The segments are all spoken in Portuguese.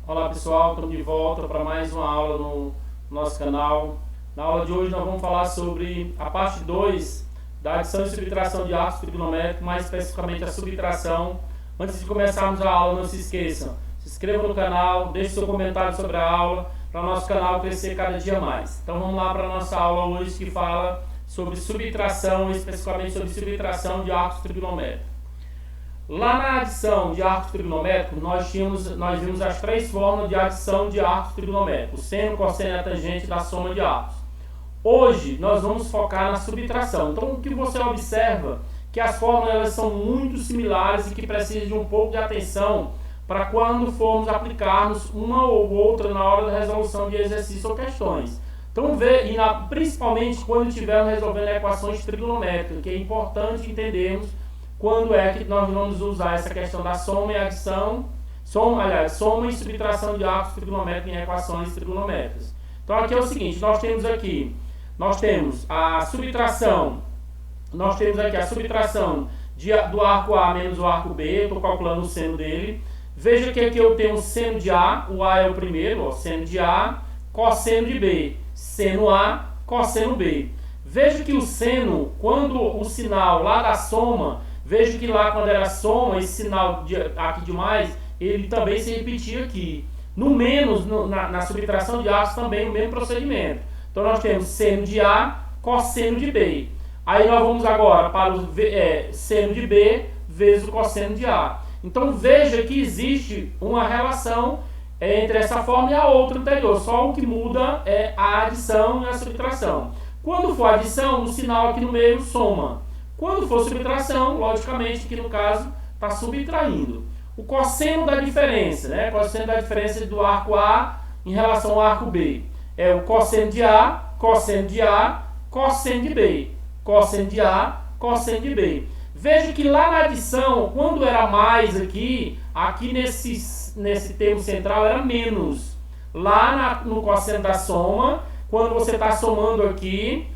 Olá pessoal, estamos de volta para mais uma aula no nosso canal. Na aula de hoje nós vamos falar sobre a parte 2 da adição e subtração de árcos trigonométricos, mais especificamente a subtração. Antes de começarmos a aula, não se esqueçam, se inscreva no canal, deixe seu comentário sobre a aula, para o nosso canal crescer cada dia mais. Então vamos lá para a nossa aula hoje que fala sobre subtração, especificamente sobre subtração de árcos trigonométricos. Lá na adição de árcos trigonométricos, nós vimos as três fórmulas de adição de árcos trigonométricos: seno, cosseno e a tangente da soma de árcos. Hoje nós vamos focar na subtração. Então o que você observa que as fórmulas elas são muito similares e que precisam de um pouco de atenção para quando formos aplicarmos uma ou outra na hora da resolução de exercícios ou questões. Então principalmente quando estivermos resolvendo equações trigonométricas, que é importante entendermos quando é que nós vamos usar essa questão da soma e adição, soma e subtração de árcos trigonométricos em equações trigonométricas. Então aqui é o seguinte, nós temos a subtração, do arco A menos o arco B, eu estou calculando o seno dele. Veja que aqui eu tenho o seno de A, o A é o primeiro, ó, seno de A, cosseno de B, seno A, cosseno B. Veja que o seno, quando o sinal lá da soma, veja que lá quando era soma, esse sinal aqui de mais, ele também se repetia aqui. No menos, na subtração de árcos também o mesmo procedimento. Então nós temos seno de A, cosseno de B. Aí nós vamos agora para o seno de B vezes o cosseno de A. Então veja que existe uma relação entre essa forma e a outra anterior. Só o que muda é a adição e a subtração. Quando for adição, o sinal aqui no meio soma. Quando for subtração, logicamente que no caso está subtraindo. O cosseno da diferença, né? Cosseno da diferença do arco A em relação ao arco B. É o cosseno de A, cosseno de A, cosseno de B. Cosseno de A, cosseno de B. Veja que lá na adição, quando era mais aqui nesse termo central era menos. Lá no cosseno da soma, quando você está somando aqui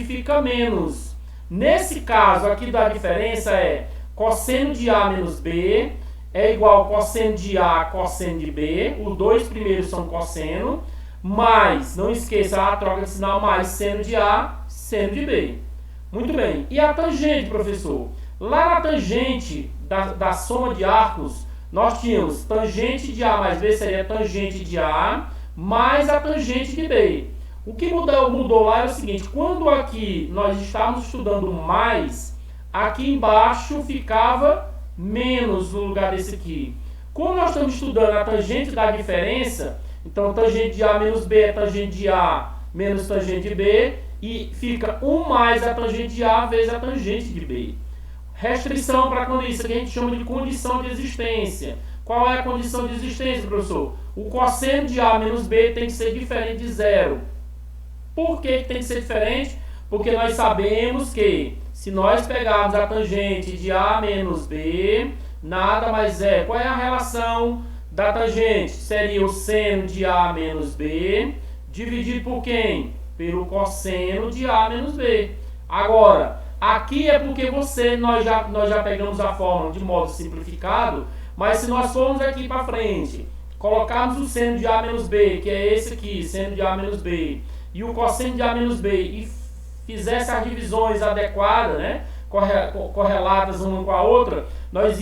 fica menos. Nesse caso aqui da diferença é cosseno de A menos B é igual a cosseno de A, cosseno de B. Os dois primeiros são cosseno, mais, não esqueça a troca de sinal, mais seno de A, seno de B. Muito bem. E a tangente, professor? Lá na tangente da soma de arcos, nós tínhamos tangente de A mais B seria tangente de A mais a tangente de B. O que mudou lá é o seguinte, quando aqui nós estávamos estudando mais, aqui embaixo ficava menos no lugar desse aqui. Como nós estamos estudando a tangente da diferença, então tangente de A menos B é tangente de A menos tangente de B, e fica 1 mais a tangente de A vezes a tangente de B. Restrição para quando isso aqui a gente chama de condição de existência. Qual é a condição de existência, professor? O cosseno de A menos B tem que ser diferente de zero. Por que tem que ser diferente? Porque nós sabemos que se nós pegarmos a tangente de A menos B, nada mais é. Qual é a relação da tangente? Seria o seno de A menos B dividido por quem? Pelo cosseno de A menos B. Agora, aqui é porque nós já pegamos a fórmula de modo simplificado, mas se nós formos aqui para frente, colocarmos o seno de A menos B, que é esse aqui, seno de A menos B, e o cosseno de A menos B, e fizesse as divisões adequadas, né, correlatas uma com a outra, nós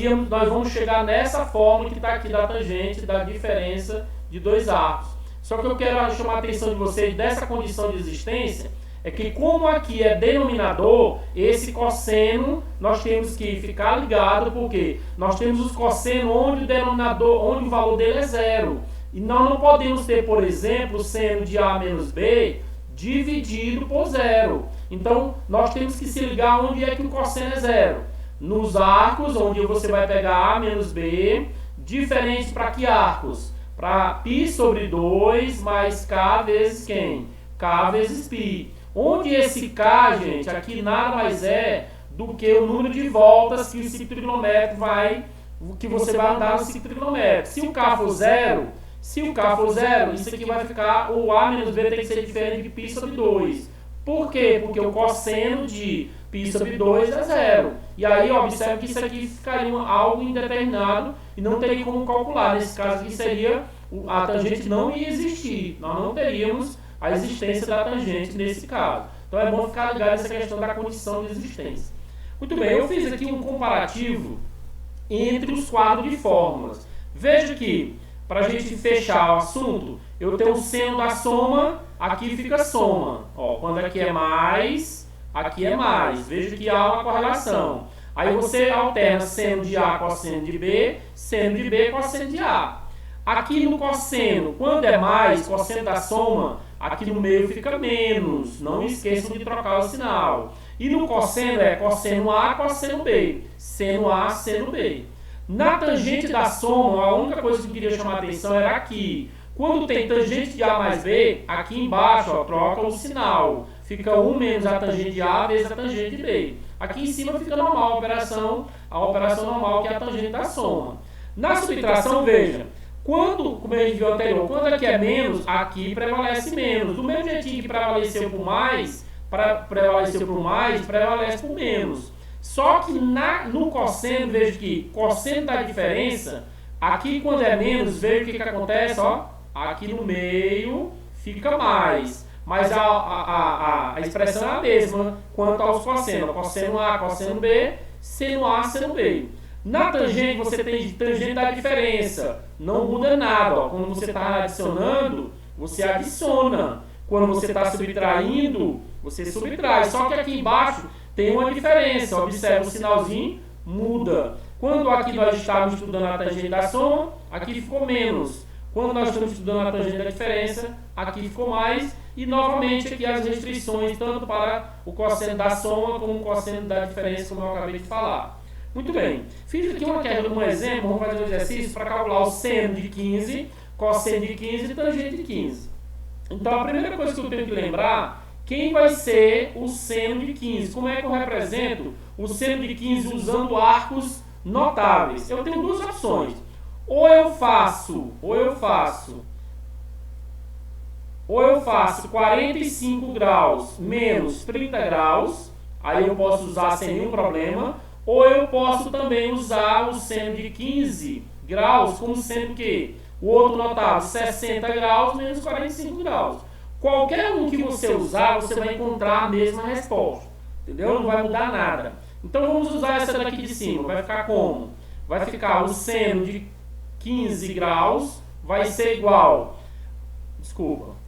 vamos chegar nessa fórmula que está aqui da tangente, da diferença de dois arcos. Só que eu quero chamar a atenção de vocês dessa condição de existência, é que como aqui é denominador, esse cosseno nós temos que ficar ligado, porque nós temos os cossenos onde o valor dele é zero. E nós não podemos ter, por exemplo, o seno de A menos B dividido por zero. Então, nós temos que se ligar onde é que o cosseno é zero. Nos arcos, onde você vai pegar A menos B, diferente para que arcos? Para π sobre 2 mais K vezes quem? K vezes π. Onde esse K, gente, aqui nada mais é do que o número de voltas que o ciclo trigonométrico que você vai andar no ciclo trigonométrico. Se o K for zero, isso aqui vai ficar, o A menos B tem que ser diferente de π sobre 2. Por quê? Porque o cosseno de π sobre 2 é zero. E aí, observe que isso aqui ficaria algo indeterminado e não teria como calcular. Nesse caso aqui seria a tangente não ia existir. Nós não teríamos a existência da tangente nesse caso. Então é bom ficar ligado nessa questão da condição de existência. Muito bem, eu fiz aqui um comparativo entre os quadros de fórmulas. Veja que, para a gente fechar o assunto, eu tenho o seno da soma, aqui fica soma. Ó, quando aqui é mais, aqui é mais. Veja que há uma correlação. Aí você alterna seno de A com cosseno de B, seno de B com cosseno de A. Aqui no cosseno, quando é mais, cosseno da soma, aqui no meio fica menos. Não esqueçam de trocar o sinal. E no cosseno é cosseno A, cosseno B. Seno A, seno B. Na tangente da soma, a única coisa que eu queria chamar a atenção era aqui. Quando tem tangente de A mais B, aqui embaixo, ó, troca o sinal. Fica 1 menos a tangente de A vezes a tangente de B. Aqui em cima fica normal a operação normal, que é a tangente da soma. Na subtração, veja, quando, como a gente viu anterior, quando aqui é menos, aqui prevalece menos. Do mesmo jeitinho que prevaleceu por mais, prevalece por menos. Só que no cosseno, veja que cosseno da diferença, aqui quando é menos, veja o que acontece, ó, aqui no meio fica mais. Mas a expressão é a mesma quanto aos cossenos. Cosseno A, cosseno B, seno A, seno B. Na tangente, você tem tangente da diferença. Não muda nada. Ó. Quando você está adicionando, você adiciona. Quando você está subtraindo, você subtrai. Só que aqui embaixo tem uma diferença. Observe, o sinalzinho muda. Quando aqui nós estávamos estudando a tangente da soma, aqui ficou menos. Quando nós estamos estudando a tangente da diferença, aqui ficou mais. E novamente aqui as restrições, tanto para o cosseno da soma como o cosseno da diferença, como eu acabei de falar. Muito bem. Fiz aqui um exemplo, vamos fazer um exercício para calcular o seno de 15, cosseno de 15 e tangente de 15. Então a primeira coisa que eu tenho que lembrar, quem vai ser o seno de 15? Como é que eu represento o seno de 15 usando arcos notáveis? Eu tenho duas opções. Ou eu faço 45 graus menos 30 graus, aí eu posso usar sem nenhum problema, ou eu posso também usar o seno de 15 graus como sendo que o outro notável 60 graus menos 45 graus. Qualquer um que você usar, você vai encontrar a mesma resposta, entendeu? Não vai mudar nada. Então vamos usar essa daqui de cima, vai ficar como? Vai ficar o seno de 15 graus vai ser igual,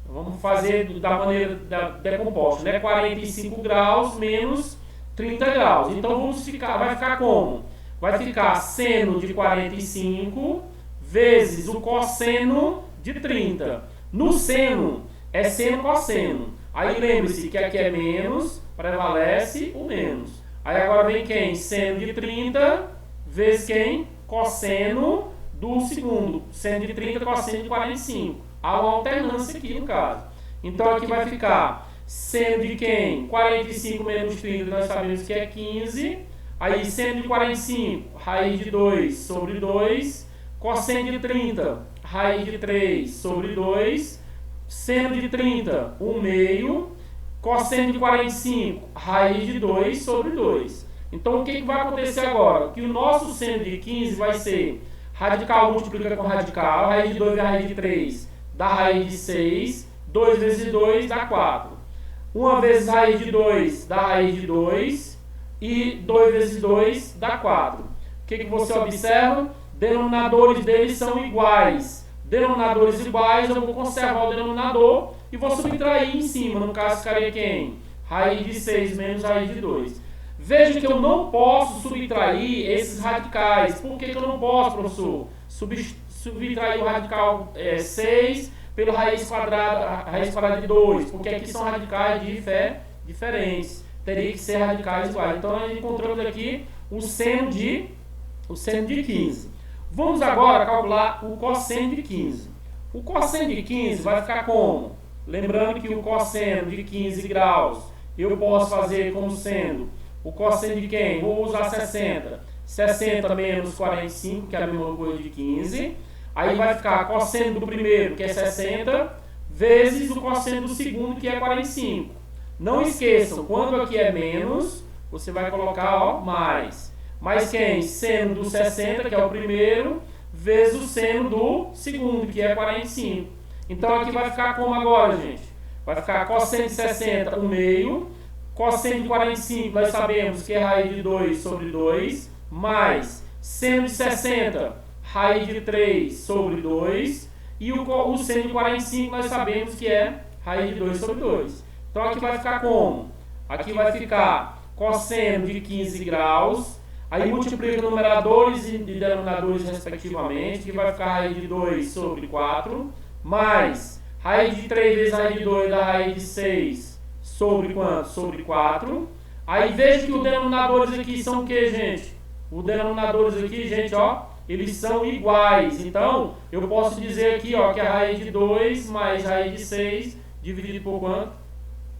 vamos fazer da maneira decomposta, né? 45 graus menos 30 graus. Então vai ficar como? Vai ficar seno de 45 vezes o cosseno de 30. No seno é seno cosseno. Aí lembre-se que aqui é menos, prevalece o menos. Aí agora vem quem? Seno de 30 vezes quem? Cosseno do segundo. Seno de 30, cosseno de 45. Há uma alternância aqui no caso. Então aqui vai ficar seno de quem? 45 menos 30, nós sabemos que é 15. Aí seno de 45, raiz de 2 sobre 2. Cosseno de 30, raiz de 3 sobre 2. Seno de 30, 1 meio. Cosseno de 45, raiz de 2 sobre 2. Então o que vai acontecer agora? Que o nosso seno de 15 vai ser radical multiplica com radical, raiz de 2 vezes raiz de 3 dá raiz de 6, 2 vezes 2 dá 4. 1 vezes raiz de 2 dá raiz de 2 e 2 vezes 2 dá 4. O que você observa? Denominadores deles são iguais. Denominadores iguais, eu vou conservar o denominador e vou subtrair em cima. No caso, ficaria quem? Raiz de 6 menos raiz de 2. Veja que eu não posso subtrair esses radicais. Por que eu não posso, professor? Subtrair o radical 6 pelo raiz quadrada de 2, porque aqui são radicais diferentes. Teria que ser radicais iguais. Então, nós encontramos aqui o seno de 15. Vamos agora calcular o cosseno de 15. O cosseno de 15 vai ficar como? Lembrando que o cosseno de 15 graus eu posso fazer como sendo o cosseno de quem? Vou usar 60. 60 menos 45, que é a mesma coisa de 15. Aí vai ficar cosseno do primeiro, que é 60, vezes o cosseno do segundo, que é 45. Não esqueçam, quando aqui é menos, você vai colocar mais. Mais quem? Seno do 60, que é o primeiro, vezes o seno do segundo, que é 45. Então aqui vai ficar como agora, gente? Vai ficar cosseno de 60, 1 meio. Cosseno de 45, nós sabemos que é raiz de 2 sobre 2. Mais seno de 60, raiz de 3 sobre 2. E o seno de 45, nós sabemos que é raiz de 2 sobre 2. Então aqui vai ficar como? Aqui vai ficar cosseno de 15 graus. Aí multiplica numeradores e denominadores respectivamente, que vai ficar raiz de 2 sobre 4, mais raiz de 3 vezes raiz de 2 da raiz de 6 sobre quanto? Sobre 4. Aí veja que os denominadores aqui são o que, gente? Os denominadores aqui, gente, ó, eles são iguais. Então, eu posso dizer aqui, ó, que a raiz de 2 mais raiz de 6 dividido por quanto?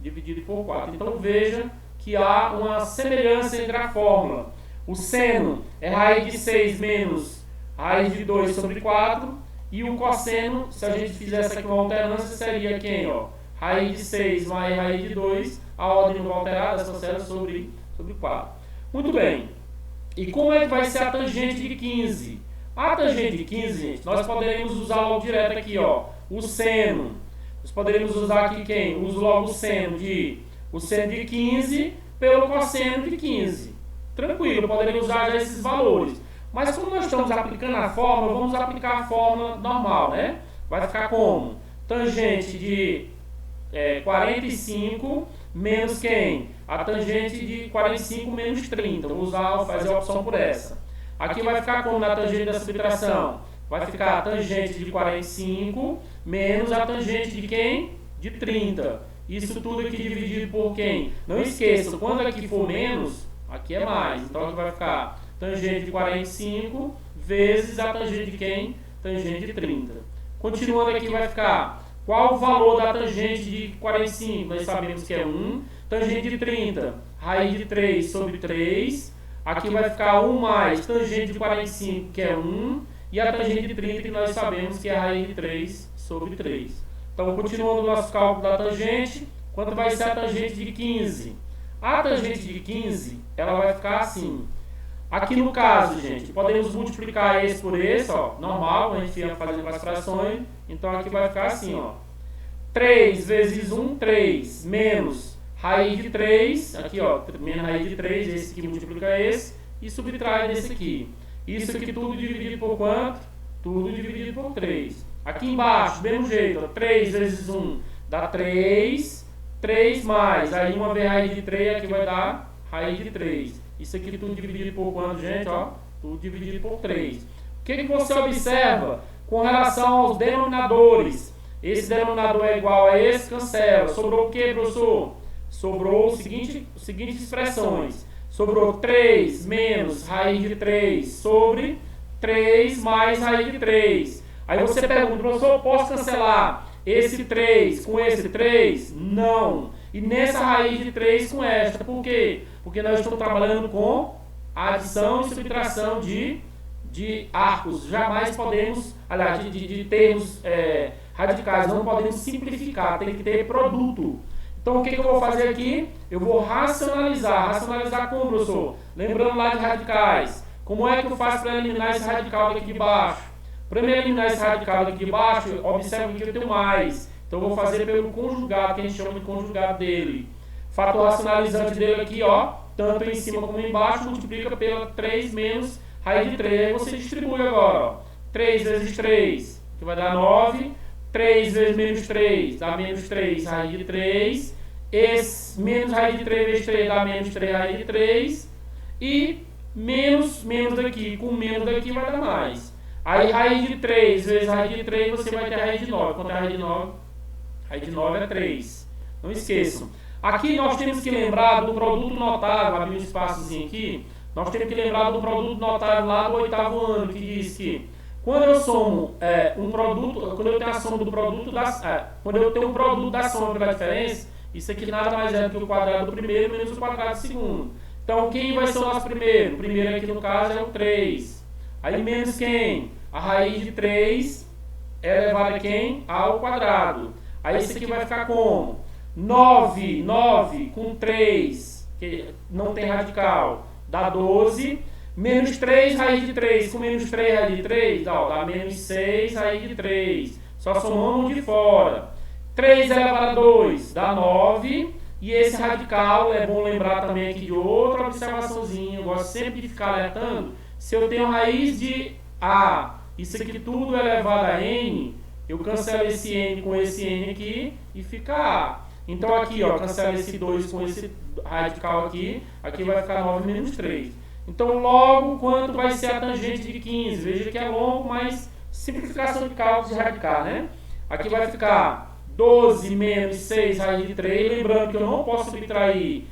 Dividido por 4. Então, veja que há uma semelhança entre a fórmula. O seno é raiz de 6 menos raiz de 2 sobre 4. E o cosseno, se a gente fizesse aqui uma alternância, seria quem? Ó? Raiz de 6 mais raiz de 2. A ordem não vai alterar dessa série sobre 4. Muito bem. E como é que vai ser a tangente de 15? A tangente de 15, gente, nós poderíamos usar logo direto aqui, ó, o seno. Nós poderíamos usar aqui quem? Uso logo o seno de 15 pelo cosseno de 15. Tranquilo, eu poderia usar já esses valores. Mas como nós estamos aplicando a fórmula, vamos aplicar a fórmula normal, né? Vai ficar como? Tangente de 45 menos quem? A tangente de 45 menos 30. Vou fazer a opção por essa. Aqui vai ficar como na tangente da subtração? Vai ficar a tangente de 45 menos a tangente de quem? De 30. Isso tudo aqui dividido por quem? Não esqueça, quando aqui for menos, aqui é mais. Então aqui vai ficar tangente de 45 vezes a tangente de quem? Tangente de 30. Continuando aqui vai ficar qual o valor da tangente de 45? Nós sabemos que é 1. Tangente de 30, raiz de 3 sobre 3. Aqui vai ficar 1 mais tangente de 45, que é 1. E a tangente de 30, que nós sabemos que é raiz de 3 sobre 3. Então, continuando o nosso cálculo da tangente, quanto vai ser a tangente de 15? A tangente de 15, ela vai ficar assim. Aqui no caso, gente, podemos multiplicar esse por esse, ó, normal, a gente ia fazendo as frações. Então, aqui vai ficar assim, ó. 3 vezes 1, 3, menos raiz de 3, aqui, ó, menos raiz de 3, esse aqui multiplica esse, e subtrai desse aqui. Isso aqui tudo dividido por quanto? Tudo dividido por 3. Aqui embaixo, do mesmo jeito, ó, 3 vezes 1 dá 3, 3 mais, aí uma vez raiz de 3, aqui vai dar raiz de 3. Isso aqui tudo dividido por quanto, gente? Ó, tudo dividido por 3. O que você observa com relação aos denominadores? Esse denominador é igual a esse, cancela. Sobrou o que, professor? Sobrou as seguintes expressões. Sobrou 3 menos raiz de 3 sobre 3 mais raiz de 3. Aí você pergunta, professor, posso cancelar esse 3 com esse 3? Não. E nessa raiz de 3 com esta. Por quê? Porque nós estamos trabalhando com adição e subtração de arcos. Jamais podemos, aliás, de termos radicais, não podemos simplificar, tem que ter produto. Então o que eu vou fazer aqui? Eu vou racionalizar. Racionalizar como, professor? Lembrando lá de radicais. Como é que eu faço para eliminar esse radical daqui de baixo? Para eliminar esse radical daqui de baixo, observe que eu tenho mais. Então eu vou fazer pelo conjugado, que a gente chama de conjugado dele. Fator racionalizante dele aqui, ó, tanto em cima como embaixo, multiplica pela 3 menos raiz de 3. Aí você distribui agora, ó. 3 vezes 3, que vai dar 9. 3 vezes menos 3 dá menos 3 raiz de 3. Esse menos raiz de 3 vezes 3 dá menos 3 raiz de 3. E menos daqui com menos daqui vai dar mais. Aí raiz de 3 vezes raiz de 3 você vai ter raiz de 9. Quanto é raiz de 9? Raiz de 9 é 3. Não esqueçam. Aqui nós temos que lembrar do produto notável. Abri um espaçozinho aqui. Nós temos que lembrar do produto notável lá do 8º ano, que diz que quando eu somo um produto, quando eu tenho a soma do produto quando eu tenho um produto da soma pela diferença, isso aqui nada mais é do que o quadrado do primeiro menos o quadrado do segundo. Então quem vai ser o nosso primeiro? O primeiro aqui no caso é o 3. Aí menos quem? A raiz de 3 é elevada a quem? Ao quadrado. Aí isso aqui vai ficar como? 9 com 3, que não tem radical, dá 12, Menos 3 raiz de 3 com menos 3 raiz de 3, dá menos 6 raiz de 3. Só somamos de fora. 3 elevado a 2 dá 9. E esse radical, é bom lembrar também aqui de outra observaçãozinha. Eu gosto sempre de ficar alertando. Se eu tenho raiz de A, isso aqui tudo elevado a N, eu cancelo esse N com esse N aqui e fica A. Então aqui, ó, cancela esse 2 com esse radical aqui. Aqui vai ficar 9 menos 3. Então, logo, quanto vai ser a tangente de 15? Veja que é longo, mas simplificação de cálculos de radical, né? Aqui vai ficar 12 menos 6 raiz de 3. Lembrando que eu não posso subtrair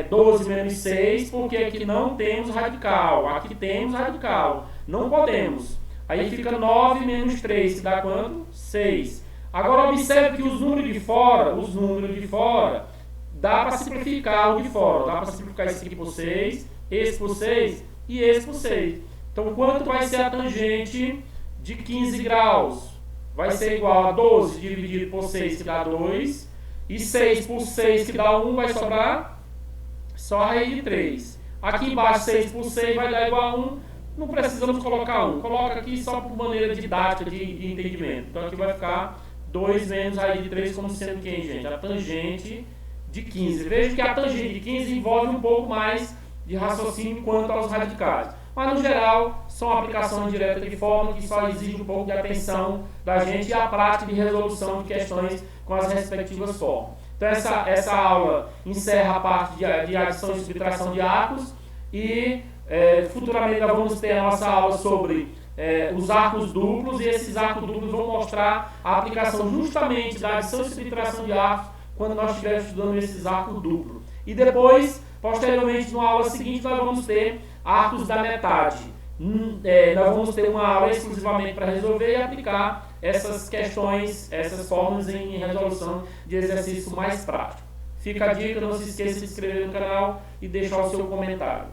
12 menos 6, porque aqui não temos radical. Aqui temos radical. Não podemos. Aí fica 9 menos 3, que dá quanto? 6. Agora, observe que os números de fora, dá para simplificar o de fora. Dá para simplificar esse aqui por 6. Esse por 6 e esse por 6. Então, quanto vai ser a tangente de 15 graus? Vai ser igual a 12 dividido por 6, que dá 2. E 6 por 6, que dá 1, vai sobrar só a raiz de 3. Aqui embaixo, 6 por 6 vai dar igual a 1. Não precisamos colocar 1. Coloca aqui só por maneira didática de entendimento. Então, aqui vai ficar 2 menos raiz de 3, como sendo quem, gente? A tangente de 15. Veja que a tangente de 15 envolve um pouco mais de raciocínio quanto aos radicais. Mas, no geral, são aplicações diretas de fórmula que só exigem um pouco de atenção da gente e a prática de resolução de questões com as respectivas fórmulas. Então, essa aula encerra a parte de adição e subtração de arcos e futuramente nós vamos ter a nossa aula sobre os arcos duplos, e esses arcos duplos vão mostrar a aplicação justamente da adição e subtração de arcos quando nós estivermos estudando esses arcos duplos. E depois, posteriormente, na aula seguinte, nós vamos ter arcos da metade. Nós vamos ter uma aula exclusivamente para resolver e aplicar essas questões, essas fórmulas em resolução de exercício mais prático. Fica a dica, não se esqueça de se inscrever no canal e deixar o seu comentário.